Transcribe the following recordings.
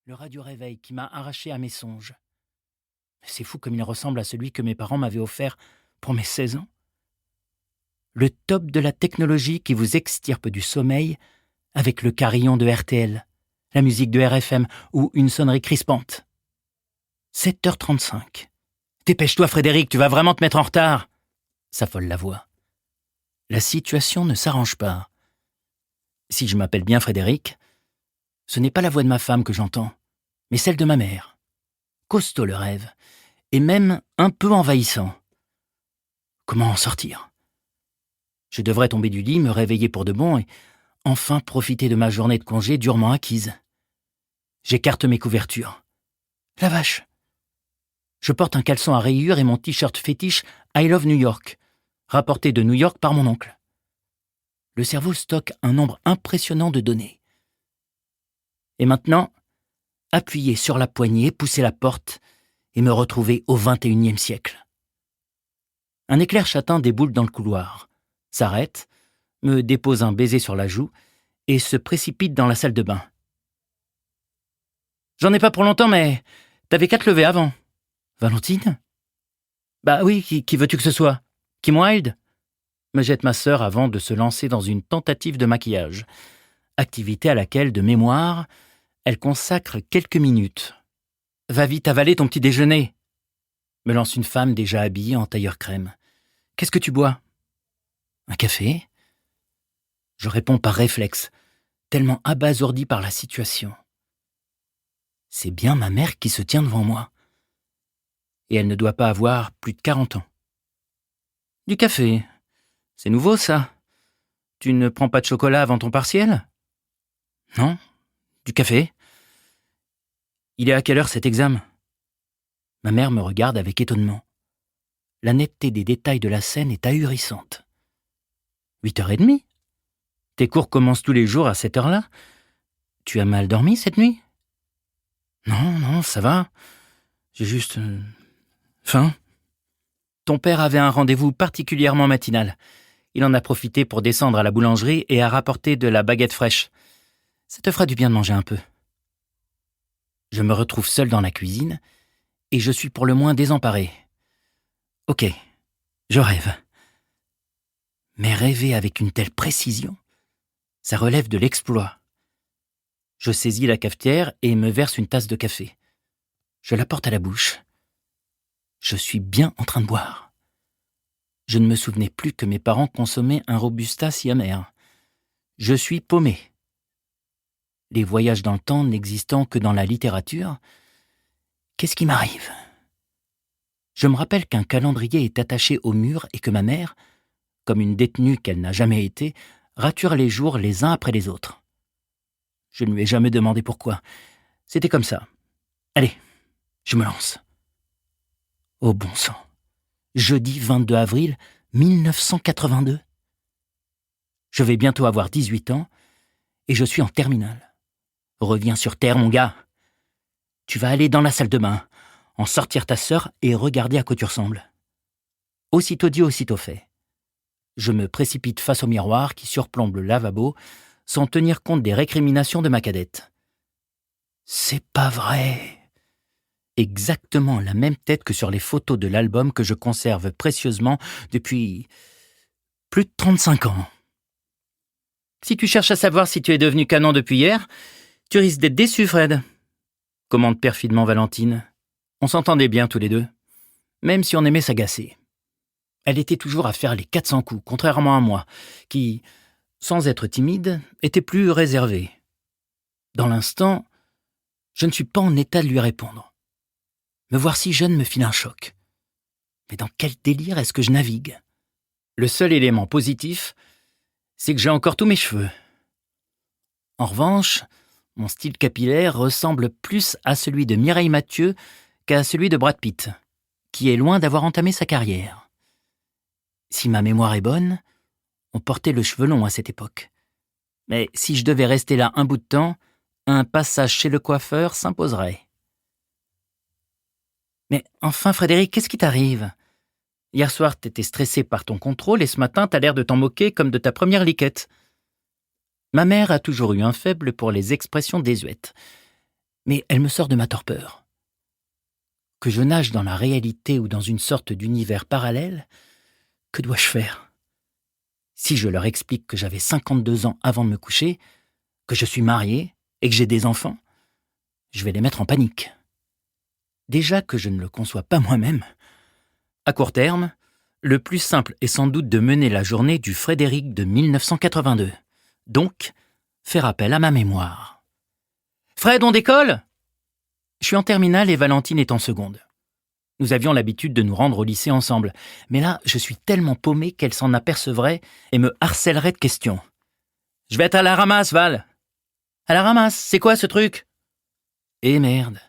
le radio-réveil qui m'a arraché à mes songes. C'est fou comme il ressemble à celui que mes parents m'avaient offert pour mes 16 ans. Le top de la technologie qui vous extirpe du sommeil avec le carillon de RTL, la musique de RFM ou une sonnerie crispante. 7h35. Dépêche-toi Frédéric, tu vas vraiment te mettre en retard, s'affole la voix. La situation ne s'arrange pas. Si je m'appelle bien Frédéric, ce n'est pas la voix de ma femme que j'entends, mais celle de ma mère. Costaud le rêve, et même un peu envahissant. Comment en sortir ? Je devrais tomber du lit, me réveiller pour de bon et enfin profiter de ma journée de congé durement acquise. J'écarte mes couvertures. La vache ! Je porte un caleçon à rayures et mon t-shirt fétiche I Love New York, rapporté de New York par mon oncle. Le cerveau stocke un nombre impressionnant de données. Et maintenant, appuyer sur la poignée, pousser la porte et me retrouver au XXIe siècle. Un éclair châtain déboule dans le couloir, s'arrête, me dépose un baiser sur la joue et se précipite dans la salle de bain. « J'en ai pas pour longtemps, mais t'avais qu'à te lever avant. »« Valentine ?»« Bah oui, qui veux-tu que ce soit ? Kim Wilde ?» me jette ma sœur avant de se lancer dans une tentative de maquillage, activité à laquelle, de mémoire, elle consacre quelques minutes. « Va vite avaler ton petit déjeuner !» me lance une femme déjà habillée en tailleur crème. « Qu'est-ce que tu bois ? » ?»« Un café ?» Je réponds par réflexe, tellement abasourdi par la situation. C'est bien ma mère qui se tient devant moi. Et elle ne doit pas avoir plus de 40 ans. « Du café ? C'est nouveau, ça ? Tu ne prends pas de chocolat avant ton partiel ? » ?»« Non, du café. » »« Il est à quelle heure cet examen ? » Ma mère me regarde avec étonnement. La netteté des détails de la scène est ahurissante. 8h30 ? Tes cours commencent tous les jours à cette heure-là ? Tu as mal dormi cette nuit ? Non, ça va. J'ai juste... faim. Ton père avait un rendez-vous particulièrement matinal. Il en a profité pour descendre à la boulangerie et a rapporté de la baguette fraîche. Ça te fera du bien de manger un peu. Je me retrouve seul dans la cuisine et je suis pour le moins désemparé. Ok, je rêve. Mais rêver avec une telle précision, ça relève de l'exploit. Je saisis la cafetière et me verse une tasse de café. Je la porte à la bouche. Je suis bien en train de boire. Je ne me souvenais plus que mes parents consommaient un robusta si amer. Je suis paumé. Les voyages dans le temps n'existant que dans la littérature, qu'est-ce qui m'arrive ? Je me rappelle qu'un calendrier est attaché au mur et que ma mère, comme une détenue qu'elle n'a jamais été, rature les jours les uns après les autres. Je ne lui ai jamais demandé pourquoi. C'était comme ça. Allez, je me lance. Oh bon sang. Jeudi 22 avril 1982. Je vais bientôt avoir 18 ans et je suis en terminale. Reviens sur terre, mon gars. Tu vas aller dans la salle de bain, en sortir ta sœur et regarder à quoi tu ressembles. Aussitôt dit, aussitôt fait. Je me précipite face au miroir qui surplombe le lavabo sans tenir compte des récriminations de ma cadette. C'est pas vrai. Exactement la même tête que sur les photos de l'album que je conserve précieusement depuis plus de 35 ans. Si tu cherches à savoir si tu es devenu canon depuis hier, tu risques d'être déçu, Fred, commande perfidement Valentine. On s'entendait bien tous les deux, même si on aimait s'agacer. Elle était toujours à faire les 400 coups, contrairement à moi, qui, sans être timide, était plus réservé. Dans l'instant, je ne suis pas en état de lui répondre. Me voir si jeune me file un choc. Mais dans quel délire est-ce que je navigue ? Le seul élément positif, c'est que j'ai encore tous mes cheveux. En revanche, mon style capillaire ressemble plus à celui de Mireille Mathieu qu'à celui de Brad Pitt, qui est loin d'avoir entamé sa carrière. Si ma mémoire est bonne, on portait le cheveu long à cette époque. Mais si je devais rester là un bout de temps, un passage chez le coiffeur s'imposerait. Mais enfin, Frédéric, qu'est-ce qui t'arrive ? Hier soir, t'étais stressé par ton contrôle et ce matin, t'as l'air de t'en moquer comme de ta première liquette. Ma mère a toujours eu un faible pour les expressions désuètes. Mais elle me sort de ma torpeur. Que je nage dans la réalité ou dans une sorte d'univers parallèle, que dois-je faire? Si je leur explique que j'avais 52 ans avant de me coucher, que je suis marié et que j'ai des enfants, je vais les mettre en panique. Déjà que je ne le conçois pas moi-même. À court terme, le plus simple est sans doute de mener la journée du Frédéric de 1982. Donc, faire appel à ma mémoire. Fred, on décolle? Je suis en terminale et Valentine est en seconde. Nous avions l'habitude de nous rendre au lycée ensemble, mais là, je suis tellement paumé qu'elle s'en apercevrait et me harcèlerait de questions. Je vais être à la ramasse, Val. À la ramasse, c'est quoi ce truc? Eh merde.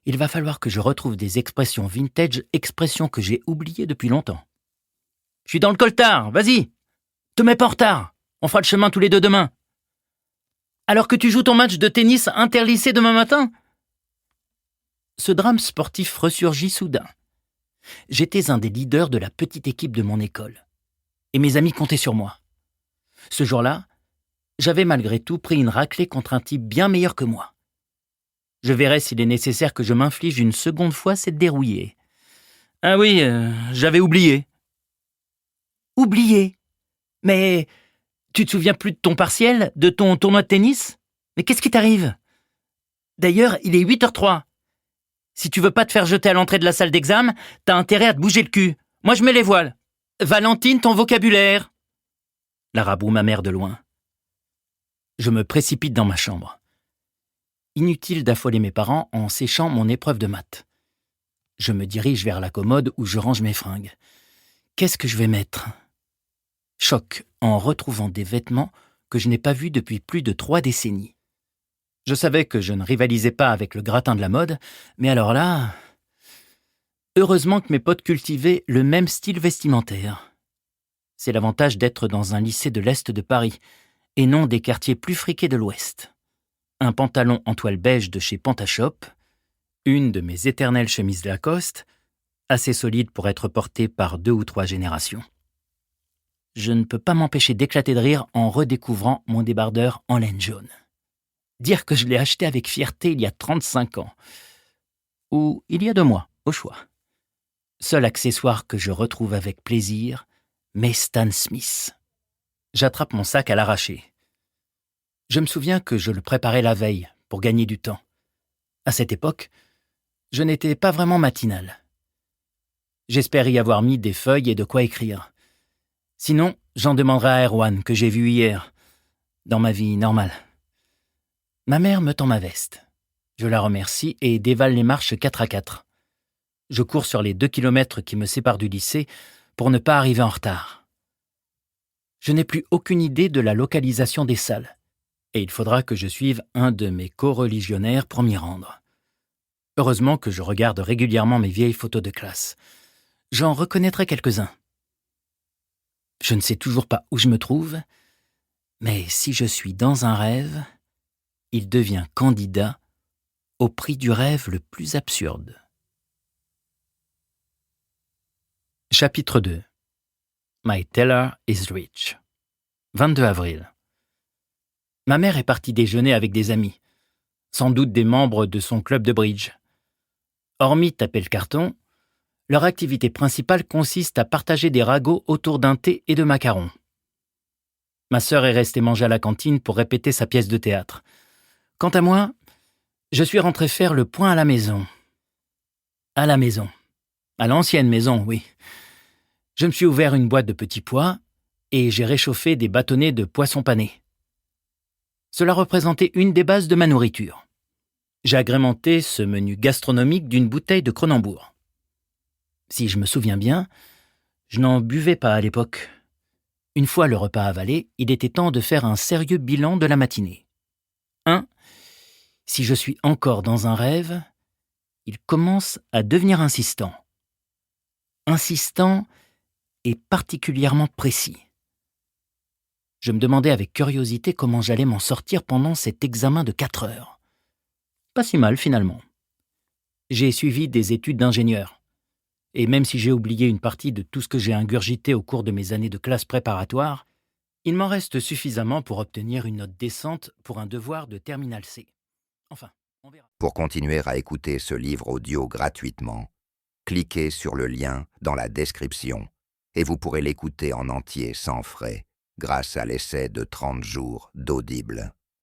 Il va falloir que je retrouve des expressions vintage, expressions que j'ai oubliées depuis longtemps. Je suis dans le coltard, vas-y. Te mets pas en retard. On fera le chemin tous les deux demain. Alors que tu joues ton match de tennis interlycée demain matin? Ce drame sportif ressurgit soudain. J'étais un des leaders de la petite équipe de mon école. Et mes amis comptaient sur moi. Ce jour-là, j'avais malgré tout pris une raclée contre un type bien meilleur que moi. Je verrai s'il est nécessaire que je m'inflige une seconde fois cette dérouillée. Ah oui, j'avais oublié. Oublié? Mais tu te souviens plus de ton partiel, de ton tournoi de tennis? Mais qu'est-ce qui t'arrive? D'ailleurs, il est 8h03. Si tu veux pas te faire jeter à l'entrée de la salle d'examen, t'as intérêt à te bouger le cul. Moi, je mets les voiles. Valentine, ton vocabulaire. La raboue ma mère de loin. Je me précipite dans ma chambre. Inutile d'affoler mes parents en séchant mon épreuve de maths. Je me dirige vers la commode où je range mes fringues. Qu'est-ce que je vais mettre? Choc en retrouvant des vêtements que je n'ai pas vus depuis plus de 3 décennies. Je savais que je ne rivalisais pas avec le gratin de la mode, mais alors là... Heureusement que mes potes cultivaient le même style vestimentaire. C'est l'avantage d'être dans un lycée de l'Est de Paris, et non des quartiers plus friqués de l'Ouest. Un pantalon en toile beige de chez Pantashop, une de mes éternelles chemises Lacoste, assez solide pour être portée par 2 ou 3 générations. Je ne peux pas m'empêcher d'éclater de rire en redécouvrant mon débardeur en laine jaune. Dire que je l'ai acheté avec fierté il y a 35 ans. Ou il y a 2 mois, au choix. Seul accessoire que je retrouve avec plaisir, mes Stan Smith. J'attrape mon sac à l'arraché. Je me souviens que je le préparais la veille pour gagner du temps. À cette époque, je n'étais pas vraiment matinal. J'espère y avoir mis des feuilles et de quoi écrire. Sinon, j'en demanderai à Erwan que j'ai vu hier, dans ma vie normale. Ma mère me tend ma veste. Je la remercie et dévale les marches 4 à 4. Je cours sur les 2 kilomètres qui me séparent du lycée pour ne pas arriver en retard. Je n'ai plus aucune idée de la localisation des salles, et il faudra que je suive un de mes co-religionnaires pour m'y rendre. Heureusement que je regarde régulièrement mes vieilles photos de classe. J'en reconnaîtrai quelques-uns. Je ne sais toujours pas où je me trouve, mais si je suis dans un rêve, il devient candidat au prix du rêve le plus absurde. Chapitre 2. My teller is rich. 22 avril. Ma mère est partie déjeuner avec des amis, sans doute des membres de son club de bridge. Hormis taper le carton, leur activité principale consiste à partager des ragots autour d'un thé et de macarons. Ma sœur est restée manger à la cantine pour répéter sa pièce de théâtre. Quant à moi, je suis rentré faire le point à la maison. À la maison. À l'ancienne maison, oui. Je me suis ouvert une boîte de petits pois et j'ai réchauffé des bâtonnets de poisson pané. Cela représentait une des bases de ma nourriture. J'ai agrémenté ce menu gastronomique d'une bouteille de Cronenbourg. Si je me souviens bien, je n'en buvais pas à l'époque. Une fois le repas avalé, il était temps de faire un sérieux bilan de la matinée. 1. Si je suis encore dans un rêve, il commence à devenir insistant. Insistant et particulièrement précis. Je me demandais avec curiosité comment j'allais m'en sortir pendant cet examen de 4 heures. Pas si mal finalement. J'ai suivi des études d'ingénieur. Et même si j'ai oublié une partie de tout ce que j'ai ingurgité au cours de mes années de classe préparatoire, il m'en reste suffisamment pour obtenir une note décente pour un devoir de terminale C. Enfin, On verra. Pour continuer à écouter ce livre audio gratuitement, cliquez sur le lien dans la description et vous pourrez l'écouter en entier sans frais grâce à l'essai de 30 jours d'Audible.